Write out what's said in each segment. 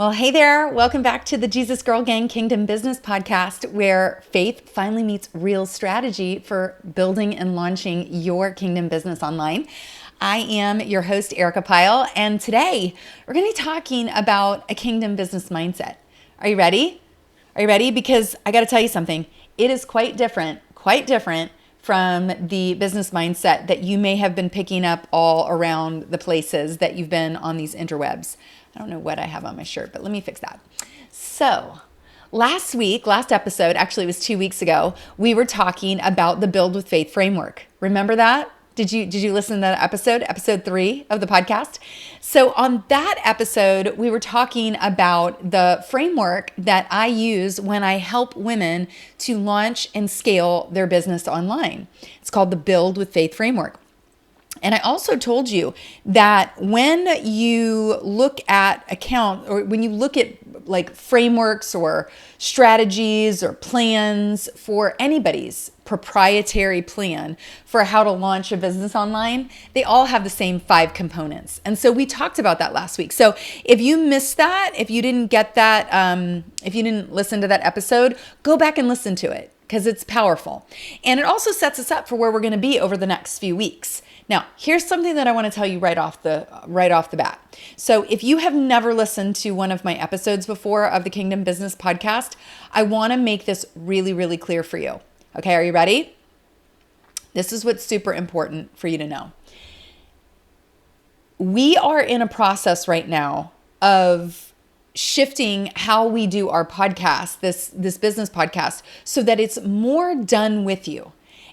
Well, hey there. Welcome back to the Jesus Girl Gang Kingdom Business Podcast, where faith finally meets real strategy for building and launching your kingdom business online. I am your host, Erica Pyle, and today we're going to be talking about a kingdom business mindset. Are you ready? Are you ready? Because I got to tell you something. It is quite different from the business mindset that you may have been picking up all around the places that you've been on these interwebs. I don't know what I have on my shirt, but let me fix that. So last episode, actually it was 2 weeks ago, we were talking about the Build with Faith framework. Remember that? Did you listen to that episode 3 of the podcast? So on that episode, we were talking about the framework that I use when I help women to launch and scale their business online. It's called the Build with Faith framework. And I also told you that when you look at when you look at like frameworks or strategies or plans for anybody's proprietary plan for how to launch a business online, they all have the same 5 components. And so we talked about that last week. So if you missed that, if you didn't get that, if you didn't listen to that episode, go back and listen to it because it's powerful. And it also sets us up for where we're going to be over the next few weeks. Now, here's something that I want to tell you right off the bat. So if you have never listened to one of my episodes before of the Kingdom Business Podcast, I want to make this really, really clear for you. Okay, are you ready? This is what's super important for you to know. We are in a process right now of shifting how we do our podcast, this business podcast, so that it's more done with you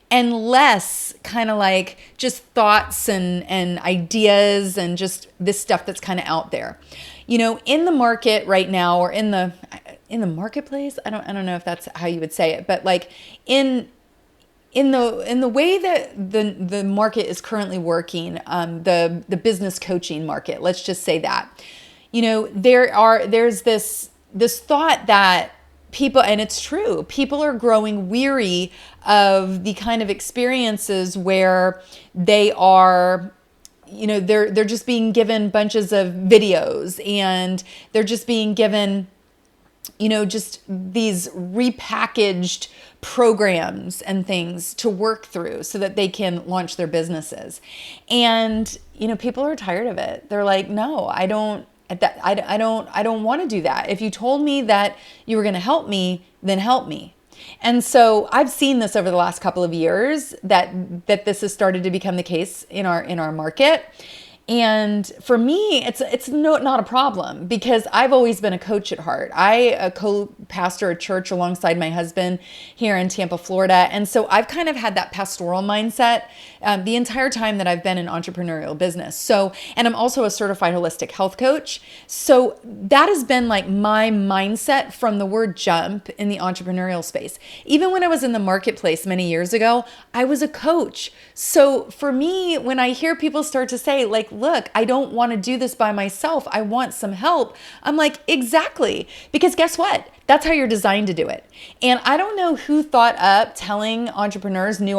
and less kind of like just thoughts and ideas and just this stuff that's kind of out there. You know, in the market right now, or in the marketplace, I don't know if that's how you would say it, but like in the way that the market is currently working, the business coaching market, let's just say that, you know, there's this thought that people, and it's true, people are growing weary of the kind of experiences where they are, you know, they're just being given bunches of videos, and they're just being given, you know, just these repackaged programs and things to work through so that they can launch their businesses. And, you know, people are tired of it. They're like, no, I don't want to do that. If you told me that you were going to help me, then help me. And so I've seen this over the last couple of years that this has started to become the case in our market. And for me, it's not a problem because I've always been a coach at heart. I co-pastor a church alongside my husband here in Tampa, Florida. And so I've kind of had that pastoral mindset the entire time that I've been in entrepreneurial business. So, and I'm also a certified holistic health coach. So that has been like my mindset from the word jump in the entrepreneurial space. Even when I was in the marketplace many years ago, I was a coach. So for me, when I hear people start to say like, look, I don't want to do this by myself, I want some help, I'm like, exactly. Because guess what? That's how you're designed to do it. And I don't know who thought up telling new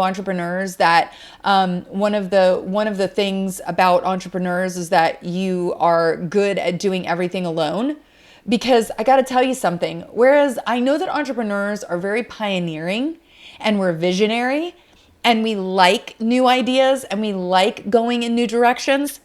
entrepreneurs that one of the things about entrepreneurs is that you are good at doing everything alone. Because I got to tell you something, whereas I know that entrepreneurs are very pioneering and we're visionary and we like new ideas and we like going in new directions,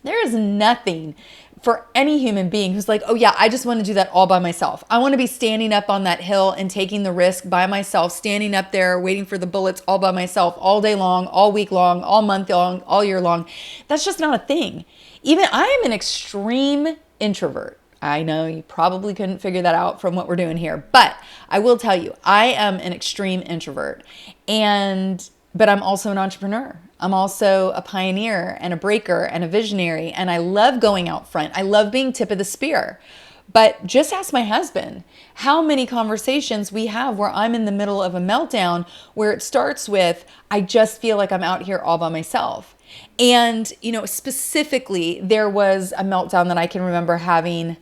there is nothing for any human being who's like, oh yeah, I just want to do that all by myself. I want to be standing up on that hill and taking the risk by myself, standing up there, waiting for the bullets all by myself, all day long, all week long, all month long, all year long. That's just not a thing. Even I am an extreme introvert. I know you probably couldn't figure that out from what we're doing here, but I will tell you, I am an extreme introvert, but I'm also an entrepreneur. I'm also a pioneer and a breaker and a visionary, and I love going out front. I love being tip of the spear. But just ask my husband how many conversations we have where I'm in the middle of a meltdown where it starts with, I just feel like I'm out here all by myself. And, you know, specifically, there was a meltdown that I can remember having,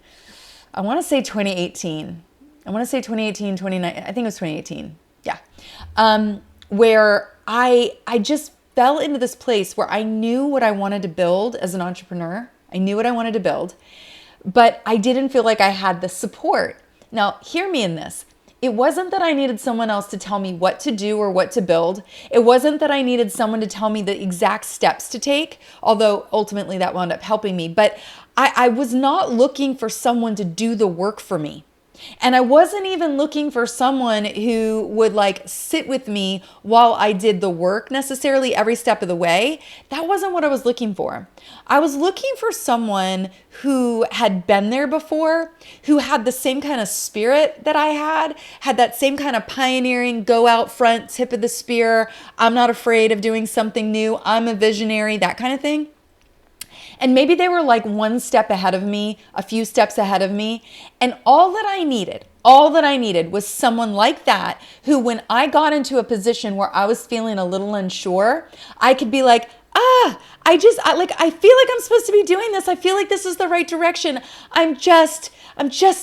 I want to say 2018. I think it was 2018. Yeah. Where I just fell into this place where I knew what I wanted to build as an entrepreneur. I knew what I wanted to build, but I didn't feel like I had the support. Now, hear me in this. It wasn't that I needed someone else to tell me what to do or what to build. It wasn't that I needed someone to tell me the exact steps to take, although ultimately that wound up helping me. But I was not looking for someone to do the work for me. And I wasn't even looking for someone who would like sit with me while I did the work necessarily every step of the way. That wasn't what I was looking for. I was looking for someone who had been there before, who had the same kind of spirit that I had that same kind of pioneering, go out front, tip of the spear. I'm not afraid of doing something new. I'm a visionary, that kind of thing. And maybe they were like one step ahead of me, a few steps ahead of me. And all that I needed was someone like that who, when I got into a position where I was feeling a little unsure, I could be like, I feel like I'm supposed to be doing this. I feel like this is the right direction. I'm just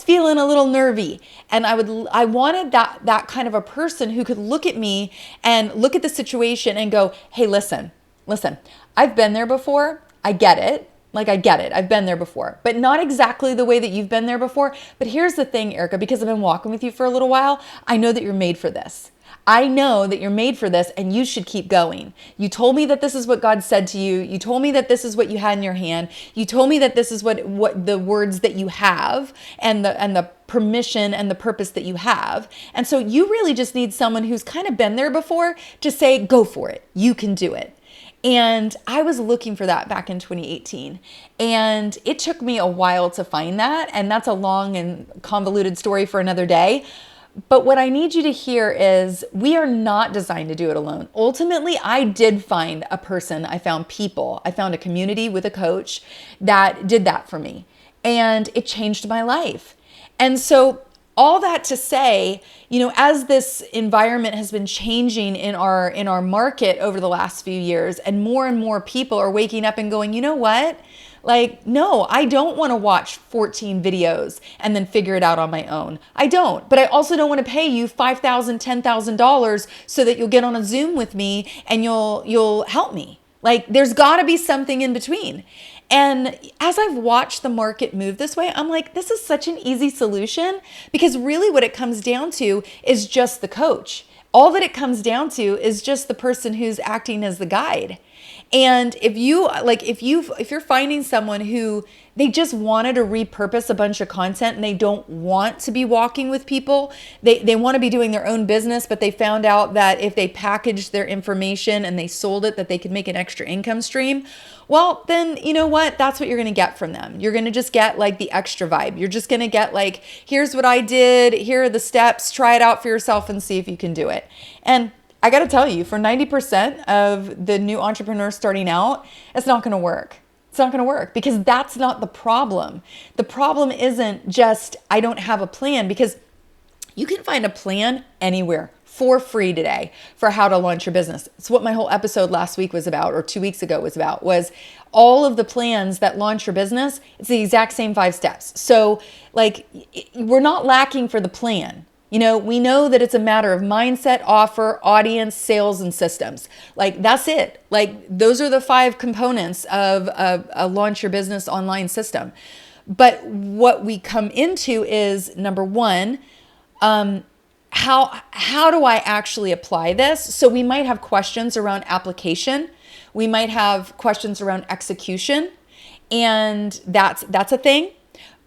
feeling a little nervy. And I wanted that kind of a person who could look at me and look at the situation and go, hey, listen, I've been there before. I get it. I've been there before, but not exactly the way that you've been there before. But here's the thing, Erica, because I've been walking with you for a little while, I know that you're made for this. I know that you're made for this and you should keep going. You told me that this is what God said to you. You told me that this is what you had in your hand. You told me that this is what the words that you have and the permission and the purpose that you have. And so you really just need someone who's kind of been there before to say, go for it. You can do it. And I was looking for that back in 2018. And it took me a while to find that. And that's a long and convoluted story for another day. But what I need you to hear is we are not designed to do it alone. Ultimately, I did find a person. I found people. I found a community with a coach that did that for me. And it changed my life. And so all that to say, as this environment has been changing in our market over the last few years, and more people are waking up and going, you know what? Like, no, I don't want to watch 14 videos and then figure it out on my own. I don't. But I also don't want to pay you $5,000, $10,000 so that you'll get on a Zoom with me and you'll help me. Like, there's got to be something in between. And as I've watched the market move this way, I'm like, this is such an easy solution, because really what it comes down to is just the coach. All that it comes down to is just the person who's acting as the guide. And if you're finding someone who they just wanted to repurpose a bunch of content and they don't want to be walking with people, they want to be doing their own business, but they found out that if they packaged their information and they sold it, that they could make an extra income stream. Well, then you know what? That's what you're going to get from them. You're going to just get like the extra vibe. You're just going to get like, here's what I did. Here are the steps. Try it out for yourself and see if you can do it. And I got to tell you, for 90% of the new entrepreneurs starting out, it's not going to work. It's not going to work, because that's not the problem. The problem isn't just, I don't have a plan, because you can find a plan anywhere for free today for how to launch your business. It's what my whole episode last week was about, or 2 weeks ago was about, was all of the plans that launch your business. It's the exact same 5 steps. So like, we're not lacking for the plan. We know that it's a matter of mindset, offer, audience, sales, and systems. Like, that's it. Like, those are the 5 components of a launch your business online system. But what we come into is, number 1, how do I actually apply this? So we might have questions around application. We might have questions around execution. And that's a thing.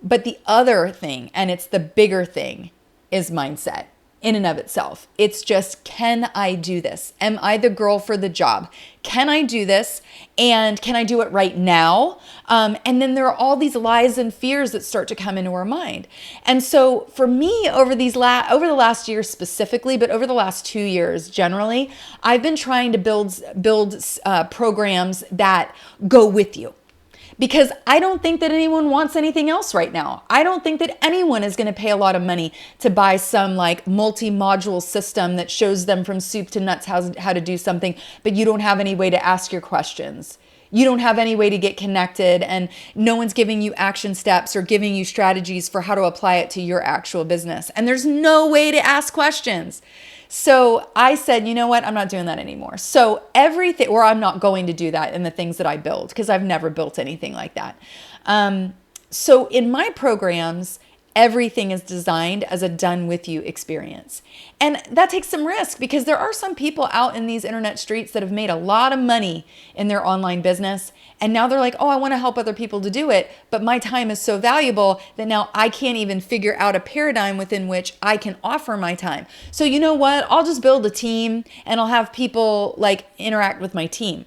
But the other thing, and it's the bigger thing, is mindset in and of itself. It's just, can I do this? Am I the girl for the job? Can I do this? And can I do it right now? And then there are all these lies and fears that start to come into our mind. And so for me, over the last year specifically, but over the last 2 years generally, I've been trying to build programs that go with you. Because I don't think that anyone wants anything else right now. I don't think that anyone is going to pay a lot of money to buy some like multi-module system that shows them from soup to nuts how to do something, but you don't have any way to ask your questions. You don't have any way to get connected, and no one's giving you action steps or giving you strategies for how to apply it to your actual business. And there's no way to ask questions. So I said, you know what? I'm not doing that anymore. So everything, or I'm not going to do that in the things that I build, because I've never built anything like that. So in my programs, everything is designed as a done with you experience. And that takes some risk because there are some people out in these internet streets that have made a lot of money in their online business. And now they're like, oh, I want to help other people to do it. But my time is so valuable that now I can't even figure out a paradigm within which I can offer my time. So you know what? I'll just build a team and I'll have people like interact with my team.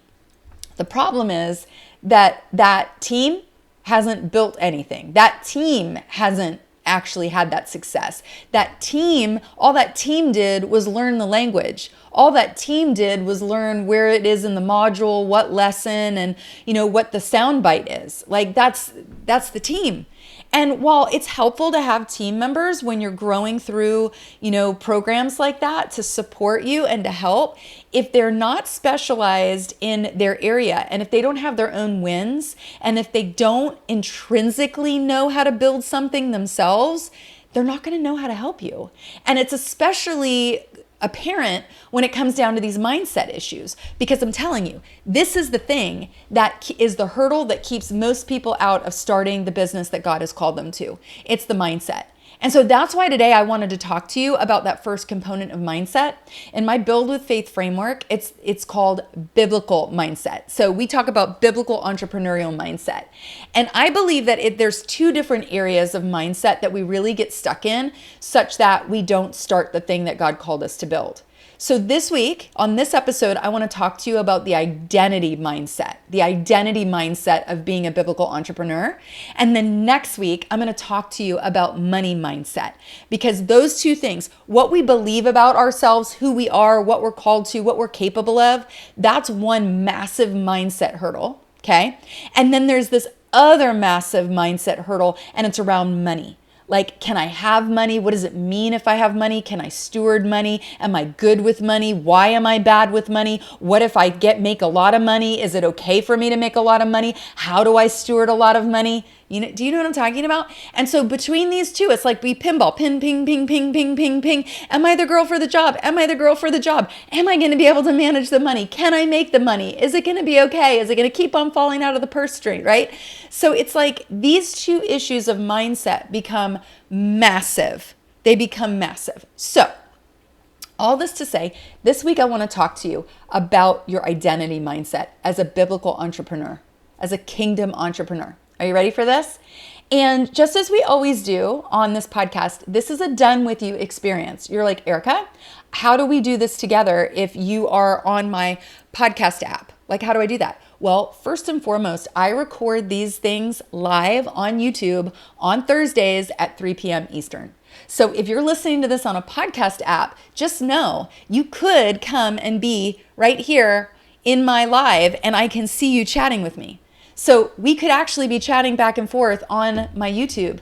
The problem is that that team hasn't built anything. That team hasn't actually had that success. That team, all that team did was learn the language. All that team did was learn where it is in the module, what lesson, and what the sound bite is. Like that's the team. And while it's helpful to have team members when you're growing through, programs like that to support you and to help, if they're not specialized in their area and if they don't have their own wins and if they don't intrinsically know how to build something themselves, they're not going to know how to help you. And it's especially apparent when it comes down to these mindset issues, because I'm telling you, this is the thing that is the hurdle that keeps most people out of starting the business that God has called them to. It's the mindset. And so that's why today I wanted to talk to you about that first component of mindset. In my Build with Faith framework, it's called biblical mindset. So we talk about biblical entrepreneurial mindset. And I believe that there's two different areas of mindset that we really get stuck in such that we don't start the thing that God called us to build. So this week, on this episode, I want to talk to you about the identity mindset of being a biblical entrepreneur. And then next week, I'm going to talk to you about money mindset, because those two things, what we believe about ourselves, who we are, what we're called to, what we're capable of, that's one massive mindset hurdle, okay? And then there's this other massive mindset hurdle, and it's around money. Like, can I have money? What does it mean if I have money? Can I steward money? Am I good with money? Why am I bad with money? What if I make a lot of money? Is it okay for me to make a lot of money? How do I steward a lot of money? Do you know what I'm talking about? And so between these two, it's like we pinball, ping, ping, ping, ping, ping, ping, ping. Am I the girl for the job? Am I the girl for the job? Am I going to be able to manage the money? Can I make the money? Is it going to be okay? Is it going to keep on falling out of the purse string, right? So it's like these two issues of mindset become massive. They become massive. So all this to say, this week I want to talk to you about your identity mindset as a biblical entrepreneur, as a kingdom entrepreneur. Are you ready for this? And just as we always do on this podcast, this is a done with you experience. You're like, Erica, how do we do this together if you are on my podcast app? Like, how do I do that? Well, first and foremost, I record these things live on YouTube on Thursdays at 3 p.m. Eastern. So if you're listening to this on a podcast app, just know you could come and be right here in my live and I can see you chatting with me. So we could actually be chatting back and forth on my YouTube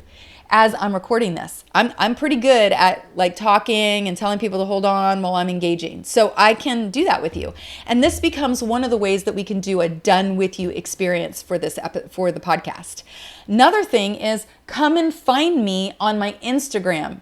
as I'm recording this. I'm pretty good at like talking and telling people to hold on while I'm engaging. So I can do that with you. And this becomes one of the ways that we can do a done with you experience for the podcast. Another thing is come and find me on my Instagram,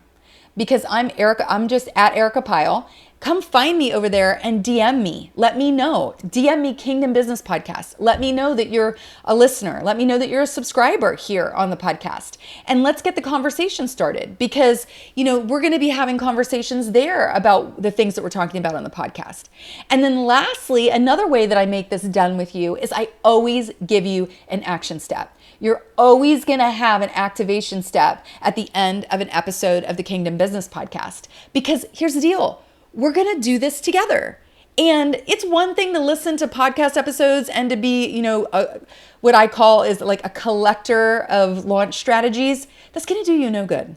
because I'm just at Erica Pyle. Come find me over there and DM me. Let me know. DM me Kingdom Business Podcast. Let me know that you're a listener. Let me know that you're a subscriber here on the podcast. And let's get the conversation started, because, we're going to be having conversations there about the things that we're talking about on the podcast. And then lastly, another way that I make this done with you is I always give you an action step. You're always going to have an activation step at the end of an episode of the Kingdom Business Podcast, because here's the deal. We're going to do this together. And it's one thing to listen to podcast episodes and to be, what I call is like a collector of launch strategies. That's going to do you no good.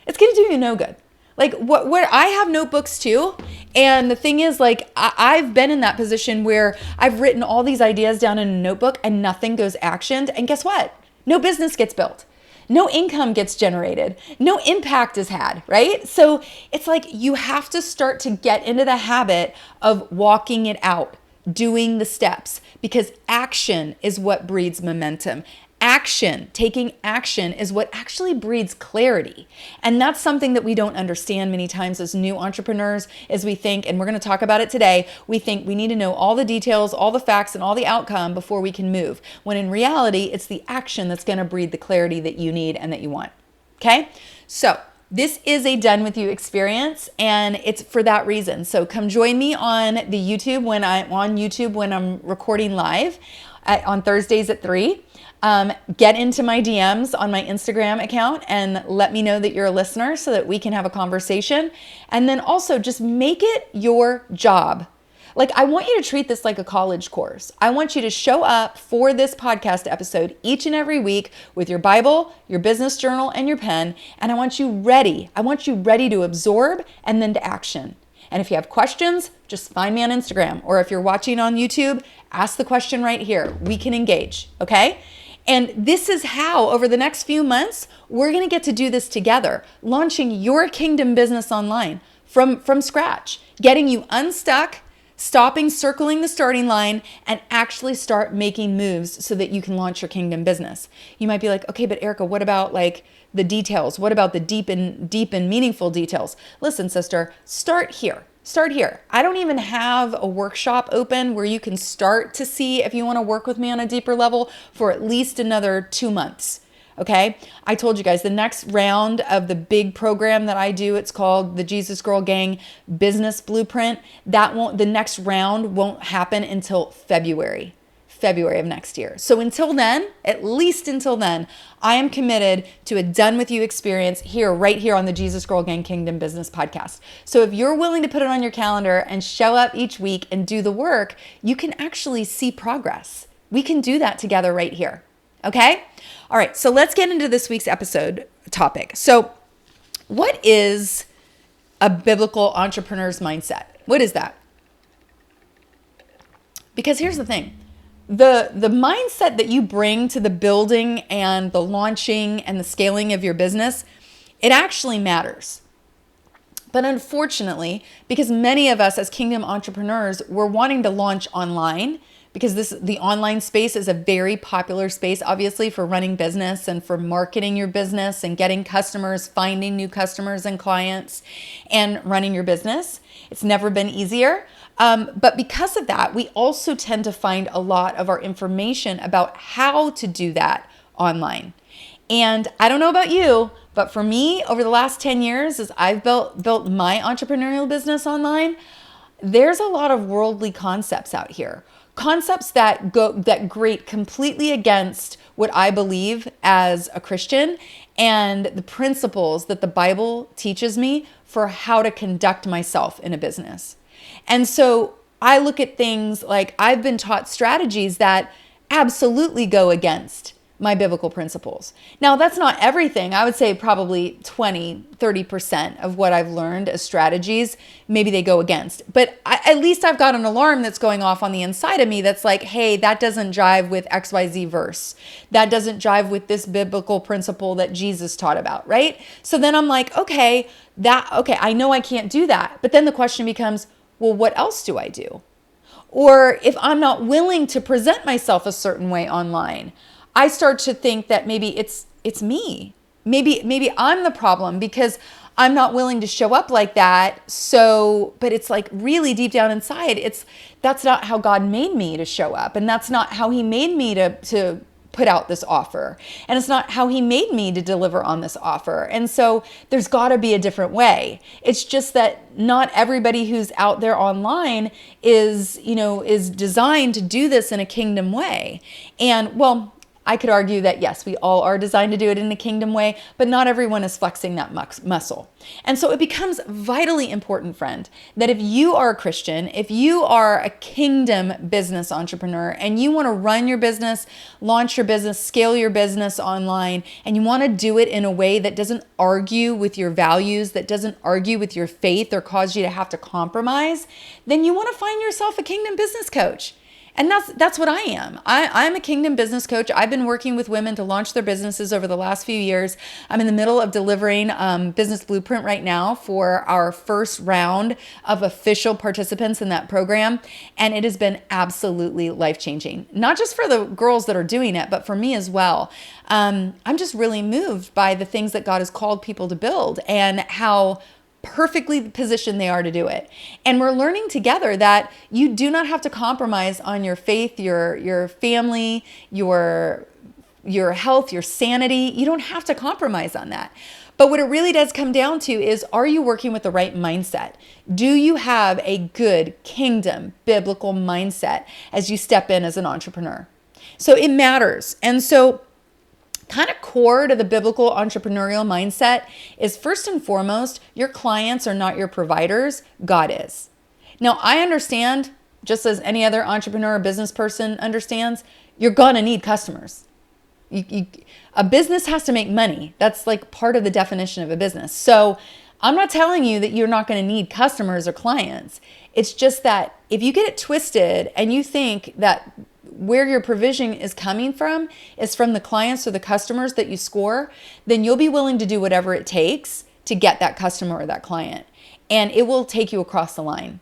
It's going to do you no good. Like where I have notebooks too. And the thing is, like, I've been in that position where I've written all these ideas down in a notebook and nothing goes actioned. And guess what? No business gets built. No income gets generated. No impact is had, right? So it's like you have to start to get into the habit of walking it out, doing the steps, because action is what breeds momentum. action, taking action is what actually breeds clarity. And that's something that we don't understand many times as new entrepreneurs, is we think, and we're going to talk about it today, we think we need to know all the details, all the facts, and all the outcome before we can move. When in reality, it's the action that's going to breed the clarity that you need and that you want. Okay? So this is a done with you experience, and it's for that reason. So come join me on the YouTube when I'm recording live on Thursdays at 3. Get into my DMs on my Instagram account and let me know that you're a listener so that we can have a conversation. And then also just make it your job. Like, I want you to treat this like a college course. I want you to show up for this podcast episode each and every week with your Bible, your business journal, and your pen. And I want you ready. I want you ready to absorb and then to action. And if you have questions, just find me on Instagram. Or if you're watching on YouTube, ask the question right here. We can engage, okay? And this is how, over the next few months, we're going to get to do this together, launching your kingdom business online from scratch, getting you unstuck, stopping circling the starting line, and actually start making moves so that you can launch your kingdom business. You might be like, okay, but Erica, what about like the details? What about the deep and meaningful details? Listen, sister, start here. Start here. I don't even have a workshop open where you can start to see if you want to work with me on a deeper level for at least another 2 months. Okay. I told you guys the next round of the big program that I do, it's called the Jesus Girl Gang Business Blueprint. The next round won't happen until February of next year. So until then, at least until then, I am committed to a done with you experience right here on the Jesus Girl Gang Kingdom Business Podcast. So if you're willing to put it on your calendar and show up each week and do the work, you can actually see progress. We can do that together right here. Okay? All right, so let's get into this week's episode topic. So what is a biblical entrepreneur's mindset? What is that? Because here's the thing. The mindset that you bring to the building and the launching and the scaling of your business, it actually matters. But unfortunately, because many of us as kingdom entrepreneurs, we're wanting to launch online, because the online space is a very popular space, obviously, for running business and for marketing your business and getting customers, finding new customers and clients, and running your business. It's never been easier. But because of that, we also tend to find a lot of our information about how to do that online. And I don't know about you, but for me, over the last 10 years, as I've built my entrepreneurial business online, there's a lot of worldly concepts out here. Concepts that grate completely against what I believe as a Christian and the principles that the Bible teaches me for how to conduct myself in a business. And so I look at things like I've been taught strategies that absolutely go against my biblical principles. Now, that's not everything. I would say probably 20-30% of what I've learned as strategies, maybe they go against. But at least I've got an alarm that's going off on the inside of me that's like, hey, that doesn't jive with XYZ verse. That doesn't jive with this biblical principle that Jesus taught about, right? So then I'm like, okay, I know I can't do that. But then the question becomes, well, what else do I do? Or if I'm not willing to present myself a certain way online, I start to think that maybe it's me. Maybe I'm the problem because I'm not willing to show up like that. So, but it's like really deep down inside, that's not how God made me to show up. And that's not how he made me to put out this offer. And it's not how he made me to deliver on this offer. And so there's got to be a different way. It's just that not everybody who's out there online is designed to do this in a kingdom way. And well, I could argue that yes, we all are designed to do it in a kingdom way, but not everyone is flexing that muscle. And so it becomes vitally important, friend, that if you are a Christian, if you are a kingdom business entrepreneur and you want to run your business, launch your business, scale your business online, and you want to do it in a way that doesn't argue with your values, that doesn't argue with your faith or cause you to have to compromise, then you want to find yourself a kingdom business coach. And that's what I am. I'm a kingdom business coach. I've been working with women to launch their businesses over the last few years. I'm in the middle of delivering Business Blueprint right now for our first round of official participants in that program. And it has been absolutely life-changing, not just for the girls that are doing it, but for me as well. I'm just really moved by the things that God has called people to build and how perfectly positioned they are to do it. And we're learning together that you do not have to compromise on your faith, your family, your health, your sanity. You don't have to compromise on that. But what it really does come down to is, are you working with the right mindset? Do you have a good kingdom biblical mindset as you step in as an entrepreneur? So it matters. And so kind of core to the biblical entrepreneurial mindset is, first and foremost, your clients are not your providers, God is. Now, I understand, just as any other entrepreneur or business person understands, you're gonna need customers. A business has to make money. That's like part of the definition of a business. So I'm not telling you that you're not gonna need customers or clients. It's just that if you get it twisted and you think that where your provision is coming from is from the clients or the customers that you score, then you'll be willing to do whatever it takes to get that customer or that client. And it will take you across the line.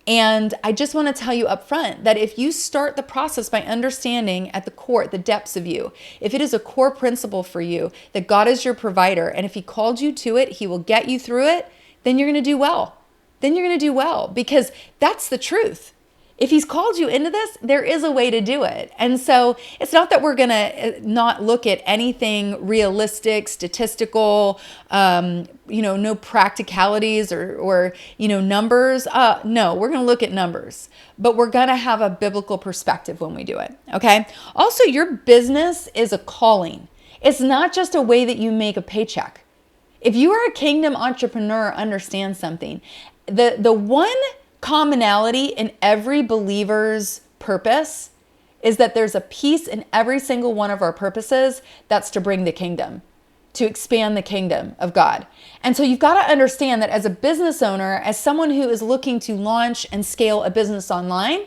And I just want to tell you up front that if you start the process by understanding at the core, at the depths of you, if it is a core principle for you that God is your provider, and if He called you to it, He will get you through it, then you're going to do well. Then you're going to do well, because that's the truth. If He's called you into this, there is a way to do it. And so it's not that we're going to not look at anything realistic, statistical, no practicalities or numbers. No, we're going to look at numbers, but we're going to have a biblical perspective when we do it. Okay. Also, your business is a calling. It's not just a way that you make a paycheck. If you are a kingdom entrepreneur, understand something. The one commonality in every believer's purpose is that there's a piece in every single one of our purposes that's to bring the kingdom, to expand the kingdom of God. And so you've got to understand that as a business owner, as someone who is looking to launch and scale a business online,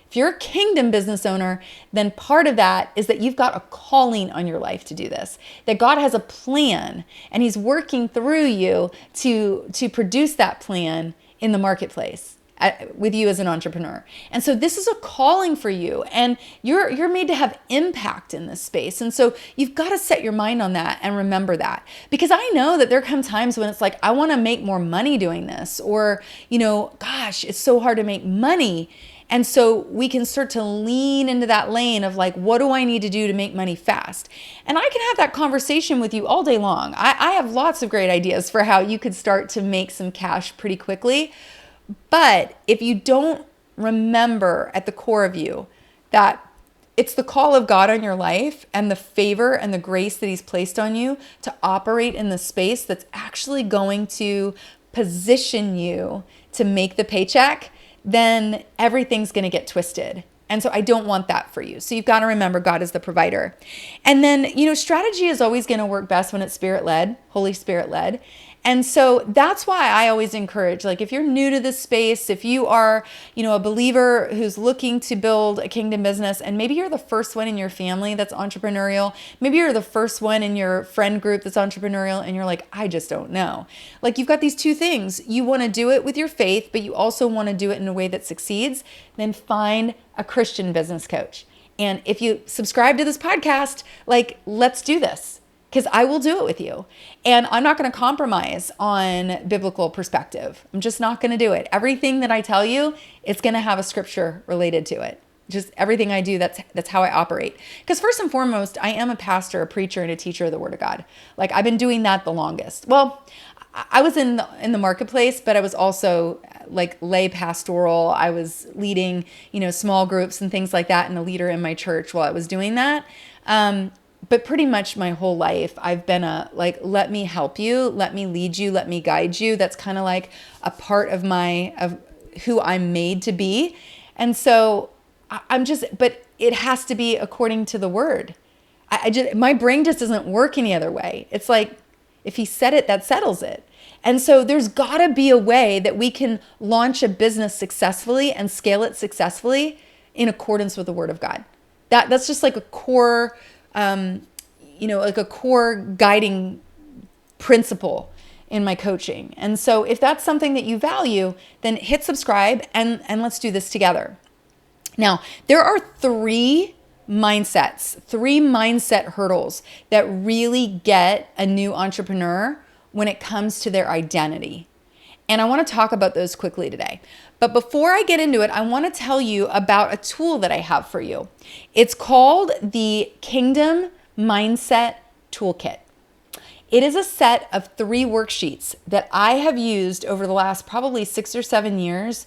if you're a kingdom business owner, then part of that is that you've got a calling on your life to do this, that God has a plan and He's working through you to produce that plan in the marketplace with you as an entrepreneur. And so this is a calling for you, and you're made to have impact in this space. And so you've got to set your mind on that and remember that, because I know that there come times when it's like, I want to make more money doing this, or, gosh, it's so hard to make money. And so we can start to lean into that lane of like, what do I need to do to make money fast? And I can have that conversation with you all day long. I have lots of great ideas for how you could start to make some cash pretty quickly. But if you don't remember at the core of you that it's the call of God on your life and the favor and the grace that He's placed on you to operate in the space that's actually going to position you to make the paycheck, then everything's going to get twisted. And so I don't want that for you. So you've got to remember God is the provider. And then, strategy is always going to work best when it's Spirit-led, Holy Spirit-led. And so that's why I always encourage, like, if you're new to this space, if you are, a believer who's looking to build a kingdom business, and maybe you're the first one in your family that's entrepreneurial, maybe you're the first one in your friend group that's entrepreneurial, and you're like, I just don't know. Like, you've got these two things. You want to do it with your faith, but you also want to do it in a way that succeeds. Then find a Christian business coach. And if you subscribe to this podcast, like, let's do this, because I will do it with you. And I'm not going to compromise on biblical perspective. I'm just not going to do it. Everything that I tell you, it's going to have a scripture related to it. Just everything I do, that's how I operate. Because first and foremost, I am a pastor, a preacher, and a teacher of the Word of God. Like, I've been doing that the longest. Well, I was in the marketplace, but I was also like lay pastoral. I was leading, small groups and things like that, and a leader in my church while I was doing that. But pretty much my whole life, I've been let me help you, let me lead you, let me guide you. That's kind of like a part of who I'm made to be. And so but it has to be according to the Word. My brain just doesn't work any other way. It's like, if He said it, that settles it. And so there's gotta be a way that we can launch a business successfully and scale it successfully in accordance with the Word of God. That's just like a core, like a core guiding principle in my coaching. And so if that's something that you value, then hit subscribe and let's do this together. Now, there are three mindset hurdles that really get a new entrepreneur when it comes to their identity. And I want to talk about those quickly today. But before I get into it, I want to tell you about a tool that I have for you. It's called the Kingdom Mindset Toolkit. It is a set of 3 worksheets that I have used over the last probably 6 or 7 years,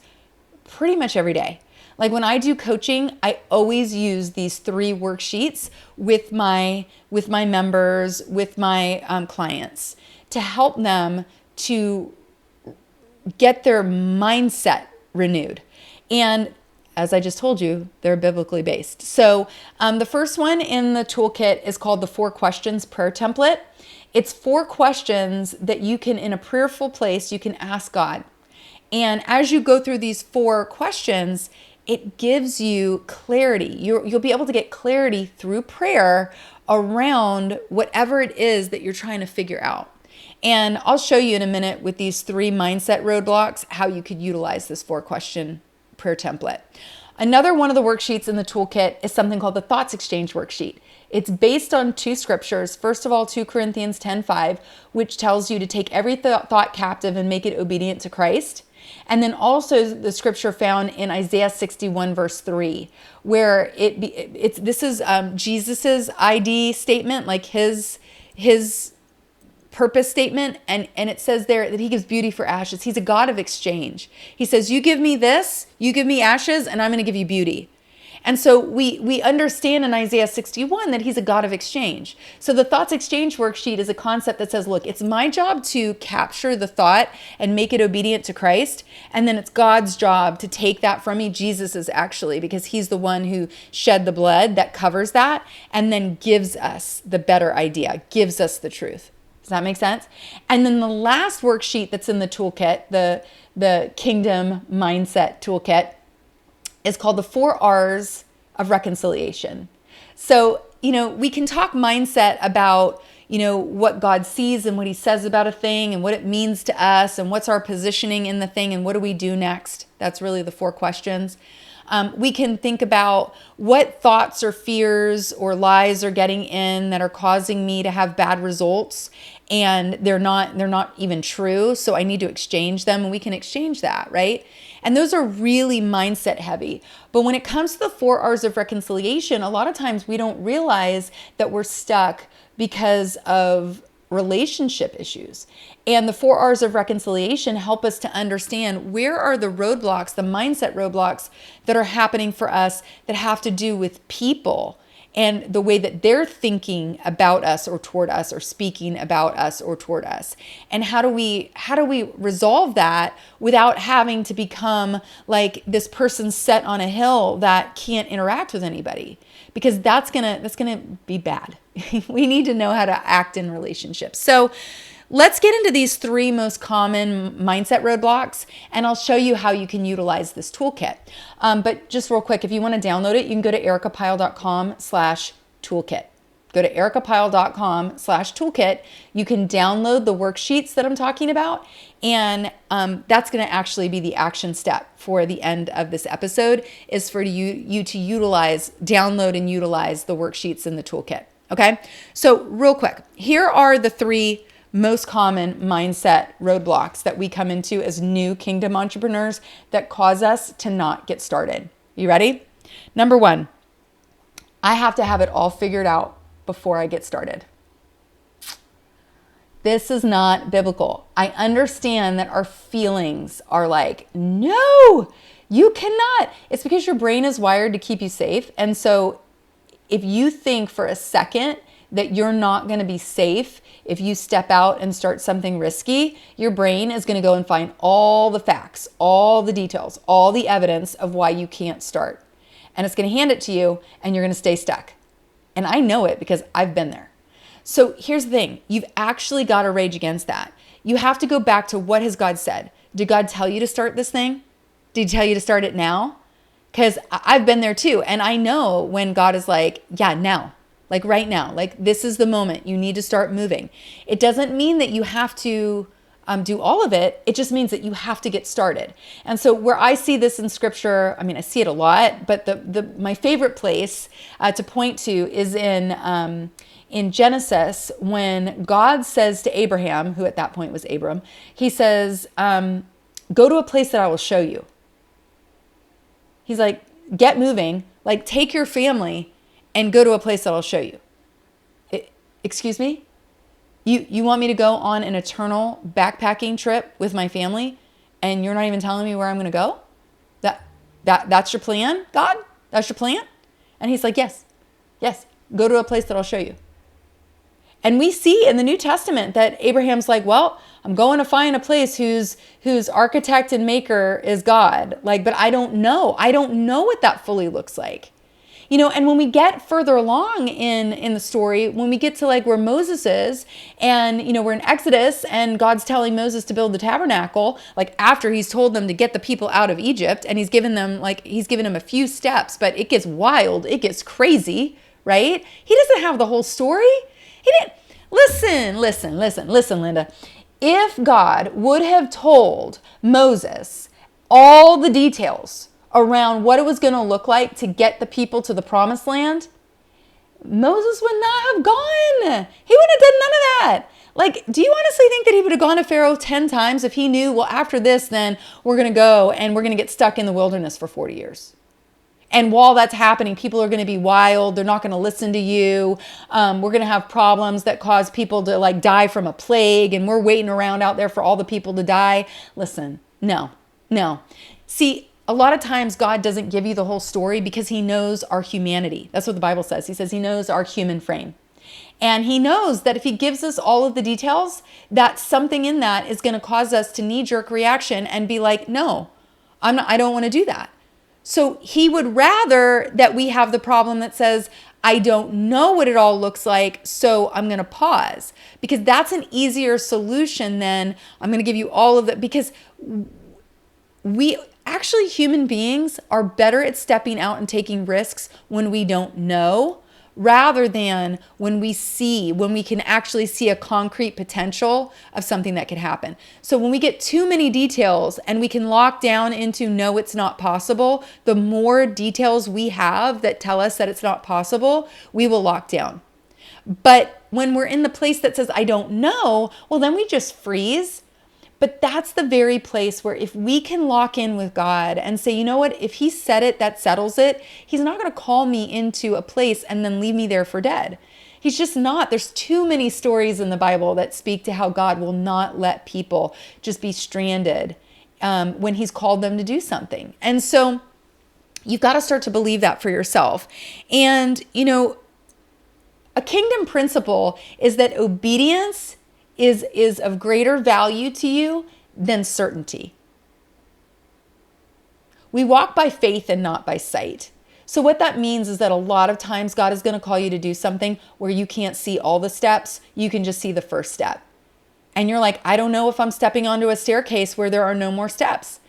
pretty much every day. Like when I do coaching, I always use these 3 worksheets with my members, with my clients, to help them to get their mindset renewed. And as I just told you, they're biblically based. So the first one in the toolkit is called the 4 questions prayer template. It's 4 questions that you can, in a prayerful place, you can ask God. And as you go through these 4 questions, it gives you clarity. You'll be able to get clarity through prayer around whatever it is that you're trying to figure out. And I'll show you in a minute with these 3 mindset roadblocks how you could utilize this 4-question prayer template. Another one of the worksheets in the toolkit is something called the Thoughts Exchange worksheet. It's based on 2 scriptures. First of all, 2 Corinthians 10:5, which tells you to take every thought captive and make it obedient to Christ. And then also the scripture found in Isaiah 61 verse 3, where this is Jesus's ID statement, like his purpose statement, and it says there that he gives beauty for ashes. He's a God of exchange. He says, you give me this, you give me ashes, and I'm going to give you beauty. And so we understand in Isaiah 61 that he's a God of exchange. So the Thoughts Exchange worksheet is a concept that says, look, it's my job to capture the thought and make it obedient to Christ. And then it's God's job to take that from me. Jesus is actually, because he's the one who shed the blood that covers that and then gives us the better idea, gives us the truth. Does that make sense? And then the last worksheet that's in the toolkit, the Kingdom Mindset Toolkit, is called the 4 R's of reconciliation. So, we can talk mindset about, what God sees and what he says about a thing and what it means to us and what's our positioning in the thing and what do we do next. That's really the 4 questions. We can think about what thoughts or fears or lies are getting in that are causing me to have bad results, and they're not even true. So I need to exchange them, and we can exchange that, right? And those are really mindset heavy. But when it comes to the 4 R's of reconciliation, a lot of times we don't realize that we're stuck because of relationship issues. And the 4 R's of reconciliation help us to understand where are the roadblocks, the mindset roadblocks that are happening for us that have to do with people and the way that they're thinking about us or toward us or speaking about us or toward us. And how do we resolve that without having to become like this person set on a hill that can't interact with anybody? Because that's gonna be bad. We need to know how to act in relationships. So let's get into these 3 most common mindset roadblocks, and I'll show you how you can utilize this toolkit. But just real quick, if you want to download it, you can go to ericapyle.com/toolkit. Go to ericapyle.com/toolkit. You can download the worksheets that I'm talking about, and that's going to actually be the action step for the end of this episode, is for you to download and utilize the worksheets in the toolkit. Okay, so real quick, here are the 3 most common mindset roadblocks that we come into as new kingdom entrepreneurs that cause us to not get started. You ready? Number 1, I have to have it all figured out before I get started. This is not biblical. I understand that our feelings are like, no, you cannot. It's because your brain is wired to keep you safe. And so if you think for a second that you're not going to be safe if you step out and start something risky, your brain is going to go and find all the facts, all the details, all the evidence of why you can't start. And it's going to hand it to you, and you're going to stay stuck. And I know it because I've been there. So here's the thing. You've actually got to rage against that. You have to go back to, what has God said? Did God tell you to start this thing? Did he tell you to start it now? Because I've been there too. And I know when God is like, yeah, now, like right now, like this is the moment you need to start moving. It doesn't mean that you have to do all of it. It just means that you have to get started. And so where I see this in scripture, I mean, I see it a lot, but my favorite place to point to is in Genesis, when God says to Abraham, who at that point was Abram, he says, go to a place that I will show you. He's like, get moving, like take your family and go to a place that I'll show you. Excuse me? You want me to go on an eternal backpacking trip with my family and you're not even telling me where I'm going to go? That's your plan, God? That's your plan? And he's like, yes, go to a place that I'll show you. And we see in the New Testament that Abraham's like, well, I'm going to find a place whose architect and maker is God. Like, but I don't know. I don't know what that fully looks like. And when we get further along in the story, when we get to like where Moses is and, we're in Exodus and God's telling Moses to build the tabernacle, like after he's told them to get the people out of Egypt and he's given them a few steps, but it gets wild. It gets crazy, right? He doesn't have the whole story. He didn't. Listen, Linda. If God would have told Moses all the details around what it was going to look like to get the people to the promised land, Moses would not have gone. He wouldn't have done none of that. Like, do you honestly think that he would have gone to Pharaoh 10 times if he knew, well, after this, then we're going to go and we're going to get stuck in the wilderness for 40 years? And while that's happening, people are going to be wild. They're not going to listen to you. We're going to have problems that cause people to like die from a plague. And we're waiting around out there for all the people to die. Listen, no. See, a lot of times God doesn't give you the whole story because he knows our humanity. That's what the Bible says. He says he knows our human frame. And he knows that if he gives us all of the details, that something in that is going to cause us to knee-jerk reaction and be like, no, I don't want to do that. So he would rather that we have the problem that says, I don't know what it all looks like, so I'm going to pause. Because that's an easier solution than I'm going to give you all of it. Because human beings are better at stepping out and taking risks when we don't know, rather than when we can actually see a concrete potential of something that could happen. So when we get too many details and we can lock down into no, it's not possible, the more details we have that tell us that it's not possible, we will lock down. But when we're in the place that says, I don't know, well, then we just freeze. But that's the very place where if we can lock in with God and say, you know what, if he said it, that settles it. He's not going to call me into a place and then leave me there for dead. He's just not. There's too many stories in the Bible that speak to how God will not let people just be stranded when he's called them to do something. And so you've got to start to believe that for yourself. And, a kingdom principle is that obedience is of greater value to you than certainty. We walk by faith and not by sight. So what that means is that a lot of times God is going to call you to do something where you can't see all the steps. You can just see the first step. And you're like, I don't know if I'm stepping onto a staircase where there are no more steps.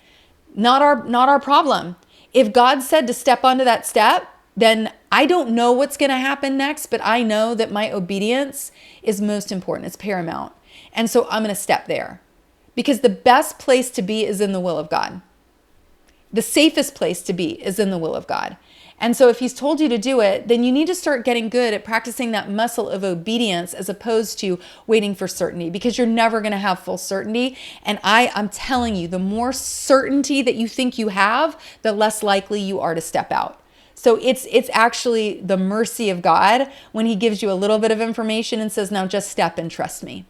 Not our problem. If God said to step onto that step, then I don't know what's going to happen next, but I know that my obedience is most important. It's paramount. And so I'm going to step there because the best place to be is in the will of God. The safest place to be is in the will of God. And so if he's told you to do it, then you need to start getting good at practicing that muscle of obedience as opposed to waiting for certainty, because you're never going to have full certainty. And I'm telling you, the more certainty that you think you have, the less likely you are to step out. So it's actually the mercy of God when he gives you a little bit of information and says, now just step and trust me.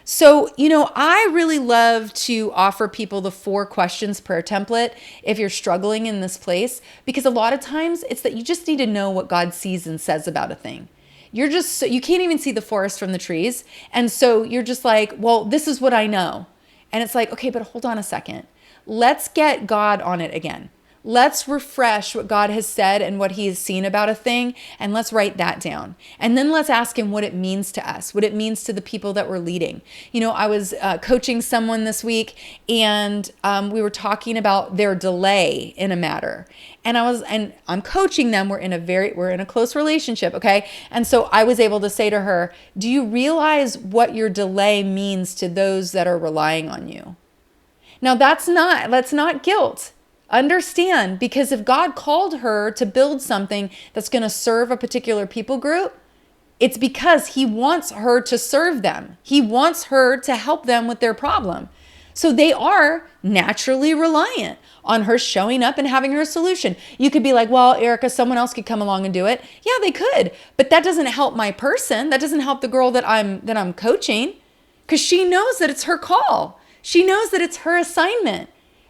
So, I really love to offer people the 4 questions prayer template if you're struggling in this place, because a lot of times it's that you just need to know what God sees and says about a thing. You can't even see the forest from the trees. And so you're just like, well, this is what I know. And it's like, okay, but hold on a second. Let's get God on it again. Let's refresh what God has said and what he has seen about a thing, and let's write that down. And then let's ask him what it means to us, what it means to the people that we're leading. I was coaching someone this week, and we were talking about their delay in a matter. And I'm coaching them. We're in a close relationship, okay? And so I was able to say to her, do you realize what your delay means to those that are relying on you? Now that's not guilt. Understand, because if God called her to build something that's going to serve a particular people group, it's because he wants her to serve them. He wants her to help them with their problem. So they are naturally reliant on her showing up and having her solution. You could be like, well, Erica, someone else could come along and do it. Yeah, they could, but that doesn't help my person. That doesn't help the girl that I'm coaching, because she knows that it's her call. She knows that it's her assignment.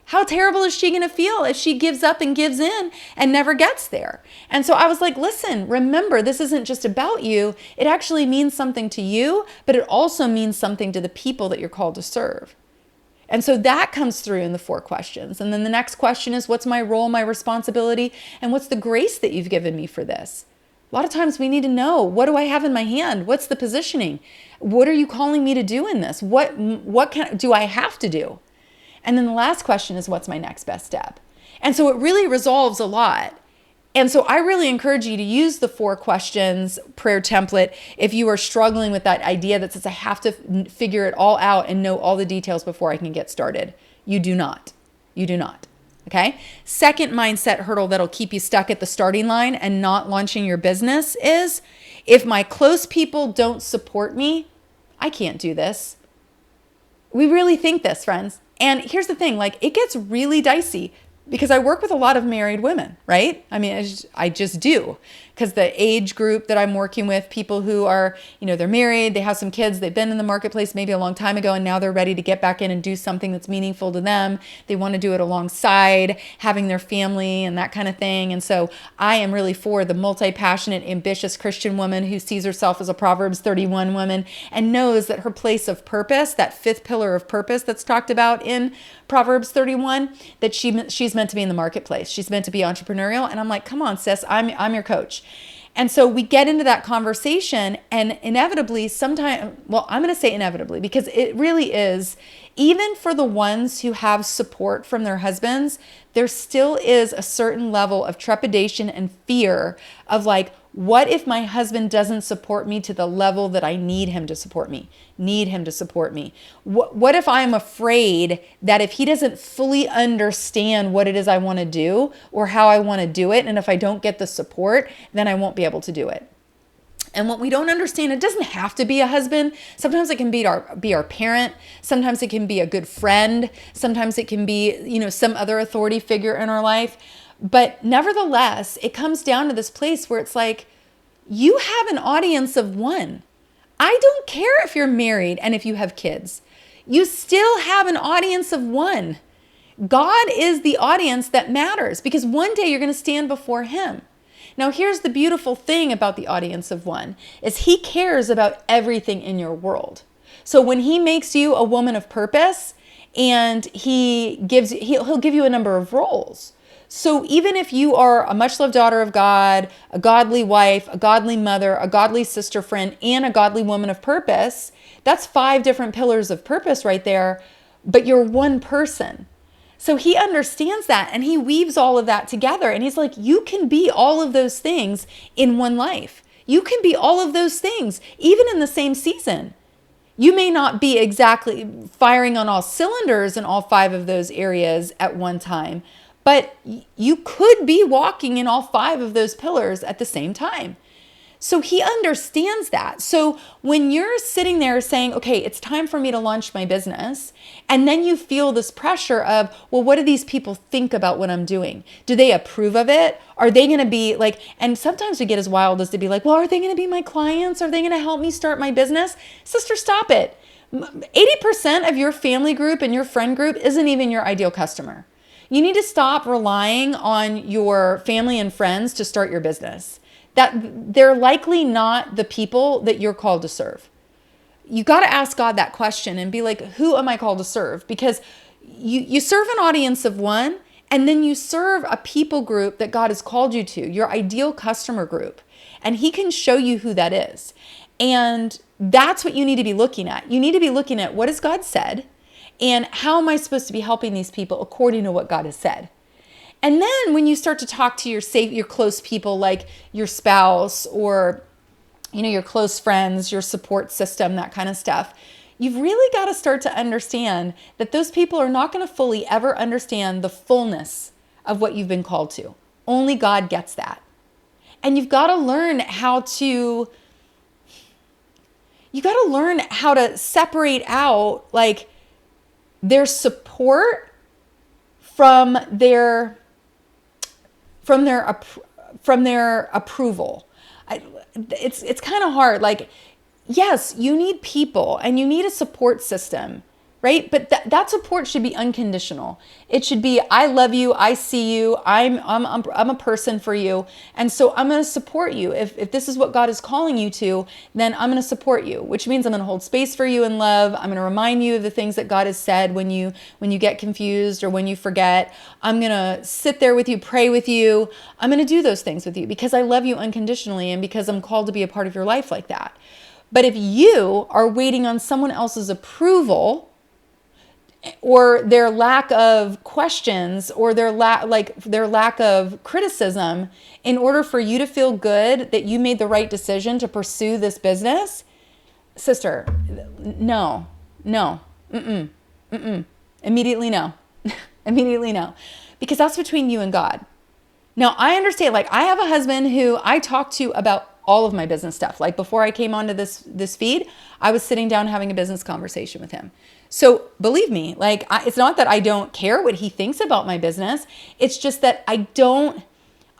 How terrible is she going to feel if she gives up and gives in and never gets there? And so I was like, listen, remember, this isn't just about you. It actually means something to you, but it also means something to the people that you're called to serve. And so that comes through in the 4 questions. And then the next question is, what's my role, my responsibility, and what's the grace that you've given me for this? A lot of times we need to know, what do I have in my hand? What's the positioning? What are you calling me to do in this? What do I have to do? And then the last question is, what's my next best step? And so it really resolves a lot. And so I really encourage you to use the 4 questions prayer template if you are struggling with that idea that says, I have to figure it all out and know all the details before I can get started. You do not. You do not. Okay? Second mindset hurdle that'll keep you stuck at the starting line and not launching your business is, if my close people don't support me, I can't do this. We really think this, friends. And here's the thing, it gets really dicey because I work with a lot of married women, right? I mean, I just do, because the age group that I'm working with, people who are, they're married, they have some kids, they've been in the marketplace maybe a long time ago, and now they're ready to get back in and do something that's meaningful to them. They want to do it alongside having their family and that kind of thing. And so I am really for the multi-passionate, ambitious Christian woman who sees herself as a Proverbs 31 woman and knows that her place of purpose, that 5th pillar of purpose that's talked about in Proverbs 31, that she's meant to be in the marketplace. She's meant to be entrepreneurial. And I'm like, come on, sis, I'm your coach. And so we get into that conversation, and inevitably I'm going to say inevitably, because it really is, even for the ones who have support from their husbands, there still is a certain level of trepidation and fear of what if my husband doesn't support me to the level that I need him to support me? What if I'm afraid that if he doesn't fully understand what it is I want to do or how I want to do it, and if I don't get the support, then I won't be able to do it? And what we don't understand, it doesn't have to be a husband. Sometimes it can be our parent. Sometimes it can be a good friend. Sometimes it can be, some other authority figure in our life. But nevertheless, it comes down to this place where it's you have an audience of one. I don't care if you're married and if you have kids. You still have an audience of one. God is the audience that matters, because one day you're going to stand before him. Now, here's the beautiful thing about the audience of one, is he cares about everything in your world. So when he makes you a woman of purpose, and he'll give you a number of roles. So even if you are a much loved daughter of God, a godly wife, a godly mother, a godly sister friend, and a godly woman of purpose, that's 5 different pillars of purpose right there, but you're one person. So he understands that, and he weaves all of that together. And he's like, you can be all of those things in one life. You can be all of those things, even in the same season. You may not be exactly firing on all cylinders in all 5 of those areas at one time, but you could be walking in all 5 of those pillars at the same time. So he understands that. So when you're sitting there saying, okay, it's time for me to launch my business, and then you feel this pressure of, well, what do these people think about what I'm doing? Do they approve of it? Are they going to be and sometimes we get as wild as to be well, are they going to be my clients? Are they going to help me start my business? Sister, stop it. 80% of your family group and your friend group isn't even your ideal customer. You need to stop relying on your family and friends to start your business. That they're likely not the people that you're called to serve. You got to ask God that question and be like, who am I called to serve? Because you serve an audience of one, And then you serve a people group that God has called you to, your ideal customer group. And he can show you who that is. And that's what you need to be looking at. You need to be looking at what has God said and how am I supposed to be helping these people according to what God has said. And then when you start to talk to your close people, like your spouse or your close friends, your support system, that kind of stuff, you've really got to start to understand that those people are not going to fully ever understand the fullness of what you've been called to. Only God gets that. And you've got to learn how to separate out like their support from their approval. It's kind of hard. Like, yes, you need people and you need a support system, right? But that support should be unconditional. It should be, I love you, I see you, I'm a person for you, and so I'm going to support you. If this is what God is calling you to, then I'm going to support you, which means I'm going to hold space for you in love. I'm going to remind you of the things that God has said when you get confused or when you forget. I'm going to sit there with you, pray with you. I'm going to do those things with you because I love you unconditionally and because I'm called to be a part of your life like that. But if you are waiting on someone else's approval or their lack of questions or their lack of criticism in order for you to feel good that you made the right decision to pursue this business, sister, no, immediately no. Immediately no. Because that's between you and God. Now, I understand, like, I have a husband who I talk to about all of my business stuff. Like, before I came onto this feed, I was sitting down having a business conversation with him. So believe me, like, it's not that I don't care what he thinks about my business. It's just that I'm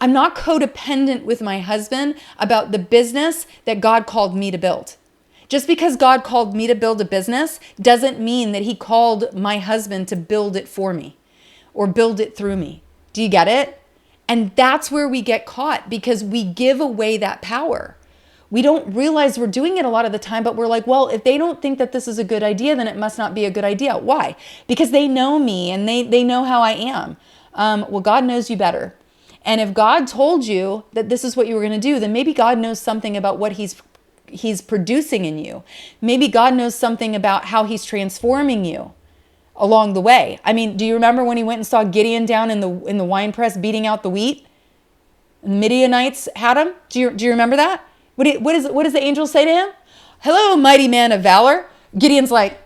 not codependent with my husband about the business that God called me to build. Just because God called me to build a business doesn't mean that he called my husband to build it for me or build it through me. Do you get it? And that's where we get caught because we give away that power. We don't realize we're doing it a lot of the time, but we're like, well, if they don't think that this is a good idea, then it must not be a good idea. Why? Because they know me and they know how I am. Well, God knows you better. And if God told you that this is what you were going to do, then maybe God knows something about what he's producing in you. Maybe God knows something about how he's transforming you along the way. I mean, do you remember when he went and saw Gideon down in the wine press beating out the wheat? The Midianites had him. Do you remember that? What does the angel say to him? Hello, mighty man of valor. Gideon's like,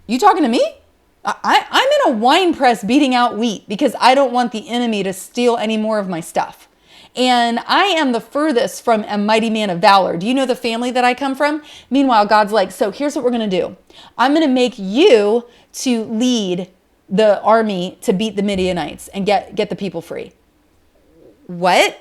you talking to me? I'm in a wine press beating out wheat because I don't want the enemy to steal any more of my stuff. And I am the furthest from a mighty man of valor. Do you know the family that I come from? Meanwhile, God's like, so here's what we're going to do. I'm going to make you to lead the army to beat the Midianites and get the people free. What?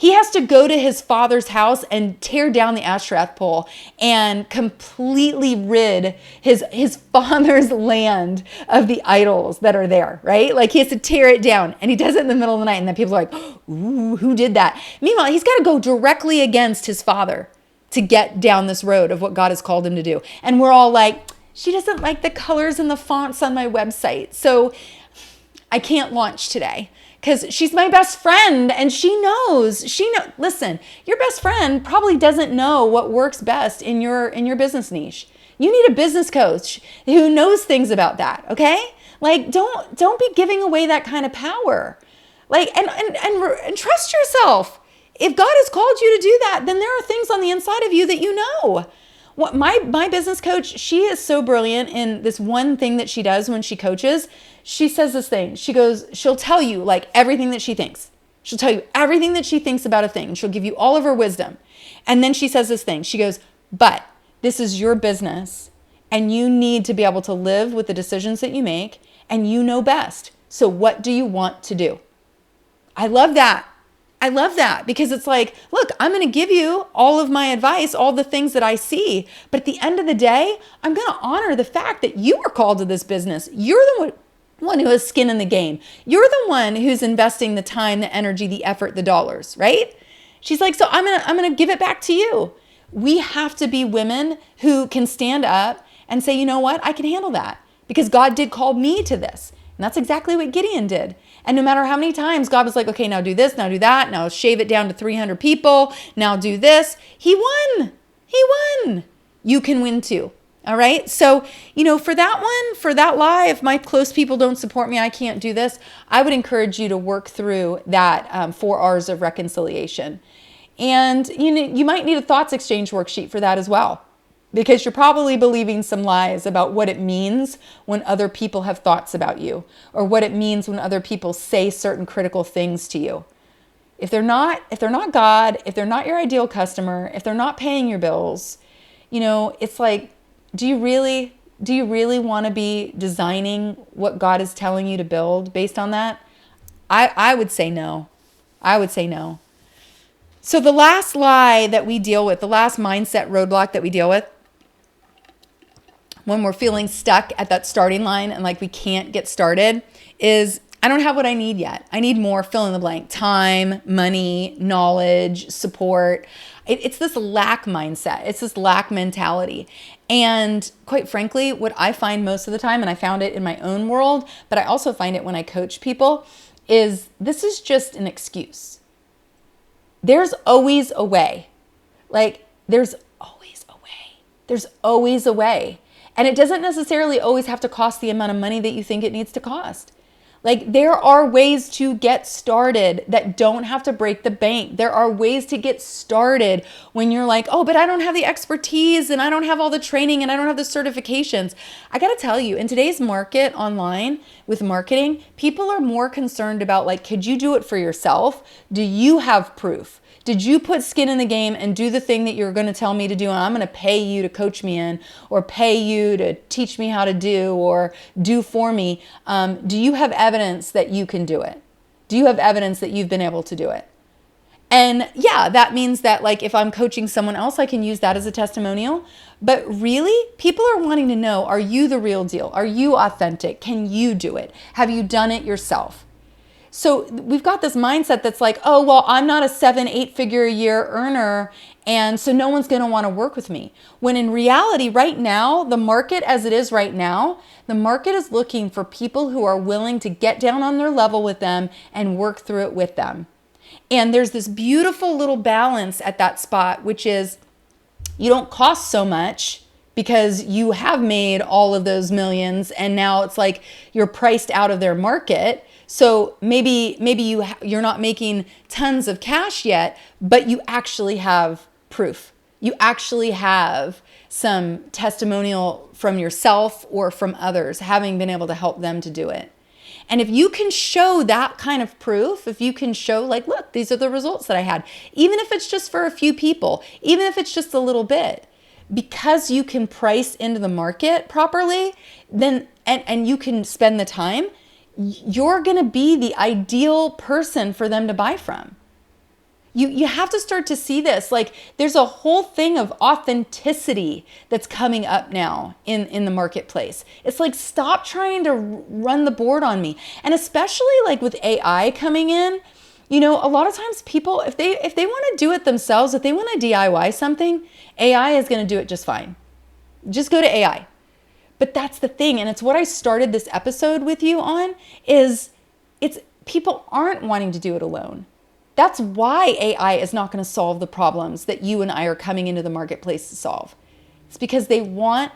He has to go to his father's house and tear down the Asherah pole and completely rid his father's land of the idols that are there, right? Like he has to tear it down and he does it in the middle of the night and then people are like, ooh, who did that? Meanwhile, he's got to go directly against his father to get down this road of what God has called him to do. And we're all like, she doesn't like the colors and the fonts on my website, so I can't launch today. Because she's my best friend and she knows. Listen, your best friend probably doesn't know what works best in your business niche. You need a business coach who knows things about that, okay? Like, don't be giving away that kind of power. Like, and trust yourself. If God has called you to do that, then there are things on the inside of you that you know. What my business coach, she is so brilliant in this one thing that she does when she coaches. She says this thing. She'll tell you like everything that she thinks. She'll tell you everything that she thinks about a thing. She'll give you all of her wisdom. And then she says this thing. She goes, but this is your business and you need to be able to live with the decisions that you make and you know best. So what do you want to do? I love that. Because it's like, look, I'm going to give you all of my advice, all the things that I see. But at the end of the day, I'm going to honor the fact that you were called to this business. You're the one who has skin in the game. You're the one who's investing the time, the energy, the effort, the dollars, right? She's like, so I'm going to give it back to you. We have to be women who can stand up and say, you know what? I can handle that because God did call me to this. And that's exactly what Gideon did. And no matter how many times God was like, okay, now do this, now do that, now shave it down to 300 people, now do this. He won. He won. You can win too. All right. So, for that one, for that lie, if my close people don't support me, I can't do this. I would encourage you to work through that 4 R's of reconciliation. And you might need a thoughts exchange worksheet for that as well, because you're probably believing some lies about what it means when other people have thoughts about you, or what it means when other people say certain critical things to you. If they're not God, if they're not your ideal customer, if they're not paying your bills, it's like, do you really want to be designing what God is telling you to build based on that? I would say no. I would say no. So the last lie that we deal with, the last mindset roadblock that we deal with when we're feeling stuck at that starting line and like we can't get started, is I don't have what I need yet. I need more, fill in the blank, time, money, knowledge, support. It's this lack mindset. It's this lack mentality. And quite frankly, what I find most of the time, and I found it in my own world, but I also find it when I coach people, is this is just an excuse. There's always a way. Like, there's always a way. There's always a way. And it doesn't necessarily always have to cost the amount of money that you think it needs to cost. Like, there are ways to get started that don't have to break the bank. There are ways to get started when you're like, oh, but I don't have the expertise and I don't have all the training and I don't have the certifications. I got to tell you, in today's market online with marketing, people are more concerned about like, could you do it for yourself? Do you have proof? Did you put skin in the game and do the thing that you're going to tell me to do, and I'm going to pay you to coach me in, or pay you to teach me how to do, or do for me? Do you have evidence that you can do it? Do you have evidence that you've been able to do it? And yeah, that means that like if I'm coaching someone else, I can use that as a testimonial. But really, people are wanting to know, are you the real deal? Are you authentic? Can you do it? Have you done it yourself? So we've got this mindset that's like, oh, well, I'm not a 7-8 figure a year earner, and so no one's going to want to work with me. When in reality, right now, the market as it is right now, the market is looking for people who are willing to get down on their level with them and work through it with them. And there's this beautiful little balance at that spot, which is you don't cost so much because you have made all of those millions, and now it's like you're priced out of their market. So maybe you're not making tons of cash yet, but you actually have proof. You actually have some testimonial from yourself or from others having been able to help them to do it. And if you can show that kind of proof, if you can show like, look, these are the results that I had, even if it's just for a few people, even if it's just a little bit, because you can price into the market properly, then and you can spend the time, you're going to be the ideal person for them to buy from. You have to start to see this. Like, there's a whole thing of authenticity that's coming up now in the marketplace. It's like, stop trying to run the board on me. And especially like with AI coming in, a lot of times people, if they want to do it themselves, if they want to DIY something, AI is going to do it just fine. Just go to AI. But that's the thing, and it's what I started this episode with you on, is it's people aren't wanting to do it alone. That's why AI is not going to solve the problems that you and I are coming into the marketplace to solve. It's because they want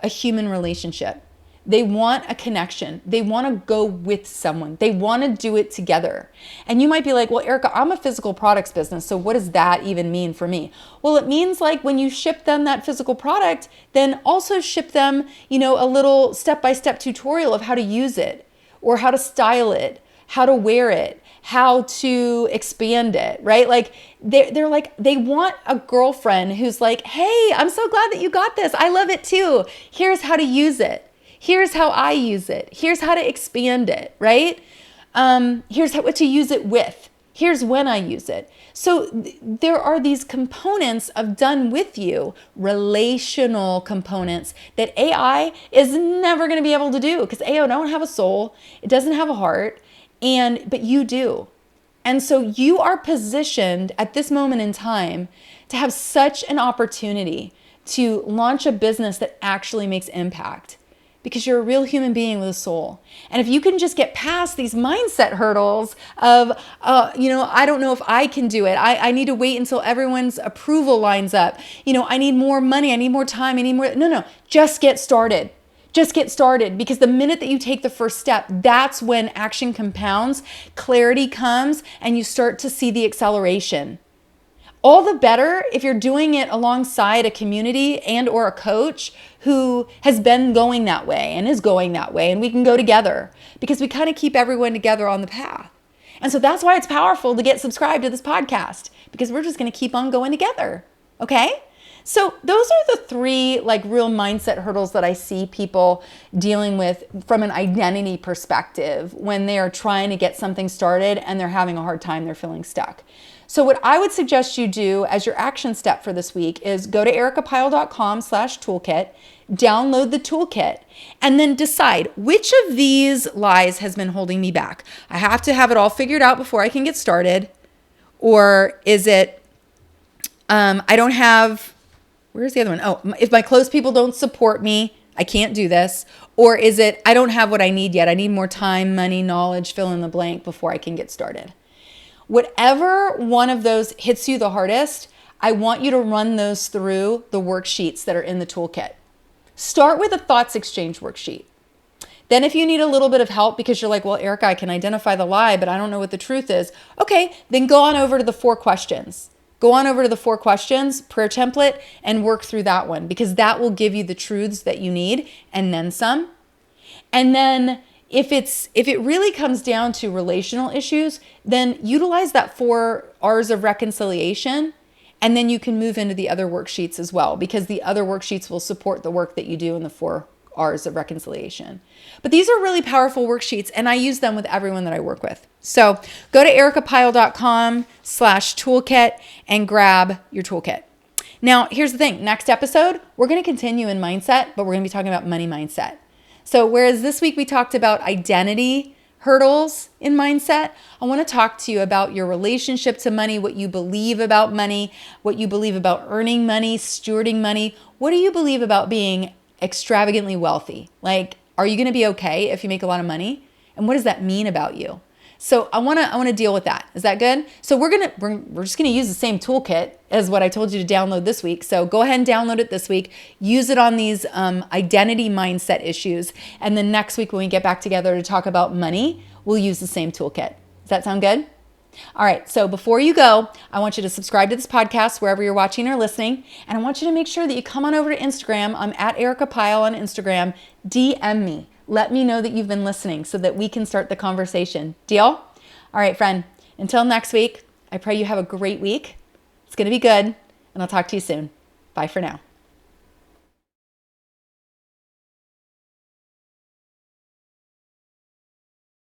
a human relationship. They want a connection. They want to go with someone. They want to do it together. And you might be like, well, Erica, I'm a physical products business, so what does that even mean for me? Well, it means like when you ship them that physical product, then also ship them, a little step-by-step tutorial of how to use it, or how to style it, how to wear it, how to expand it, right? Like they're like, they want a girlfriend who's like, hey, I'm so glad that you got this. I love it too. Here's how to use it. Here's how I use it. Here's how to expand it, right? Here's what to use it with. Here's when I use it. So there are these components of done with you, relational components that AI is never going to be able to do, because AI don't have a soul. It doesn't have a heart, but you do. And so you are positioned at this moment in time to have such an opportunity to launch a business that actually makes impact. because you're a real human being with a soul. And if you can just get past these mindset hurdles of, I don't know if I can do it. I need to wait until everyone's approval lines up. I need more money. I need more time. I need more. No, just get started. Just get started, because the minute that you take the first step, that's when action compounds, clarity comes, and you start to see the acceleration. All the better if you're doing it alongside a community and or a coach who has been going that way and is going that way, and we can go together, because we kind of keep everyone together on the path. And so that's why it's powerful to get subscribed to this podcast, because we're just going to keep on going together. Okay? So those are the three real mindset hurdles that I see people dealing with from an identity perspective when they are trying to get something started and they're having a hard time, they're feeling stuck. So what I would suggest you do as your action step for this week is go to ericapyle.com/toolkit, download the toolkit, and then decide which of these lies has been holding me back. I have to have it all figured out before I can get started. Or is it, I don't have... Where's the other one? Oh, if my close people don't support me, I can't do this. Or is it, I don't have what I need yet. I need more time, money, knowledge, fill in the blank before I can get started. Whatever one of those hits you the hardest, I want you to run those through the worksheets that are in the toolkit. Start with a thoughts exchange worksheet. Then if you need a little bit of help because you're like, well, Erica, I can identify the lie, but I don't know what the truth is. Okay, then go on over to the 4 questions. Go on over to the 4 questions prayer template and work through that one, because that will give you the truths that you need and then some. And then if it really comes down to relational issues, then utilize that 4 R's of reconciliation, and then you can move into the other worksheets as well, because the other worksheets will support the work that you do in the 4 R's of reconciliation. But these are really powerful worksheets, and I use them with everyone that I work with. So go to ericapyle.com/toolkit and grab your toolkit. Now, here's the thing. Next episode, we're going to continue in mindset, but we're going to be talking about money mindset. So whereas this week we talked about identity hurdles in mindset, I want to talk to you about your relationship to money, what you believe about money, what you believe about earning money, stewarding money. What do you believe about being extravagantly wealthy? Are you going to be okay if you make a lot of money? And what does that mean about you? So I want to deal with that. Is that good? So we're just going to use the same toolkit as what I told you to download this week. So go ahead and download it this week. Use it on these identity mindset issues. And then next week when we get back together to talk about money, we'll use the same toolkit. Does that sound good? All right, so before you go, I want you to subscribe to this podcast wherever you're watching or listening, and I want you to make sure that you come on over to Instagram. I'm at Erica Pyle on Instagram. DM me. Let me know that you've been listening so that we can start the conversation. Deal? All right, friend. Until next week, I pray you have a great week. It's going to be good, and I'll talk to you soon. Bye for now.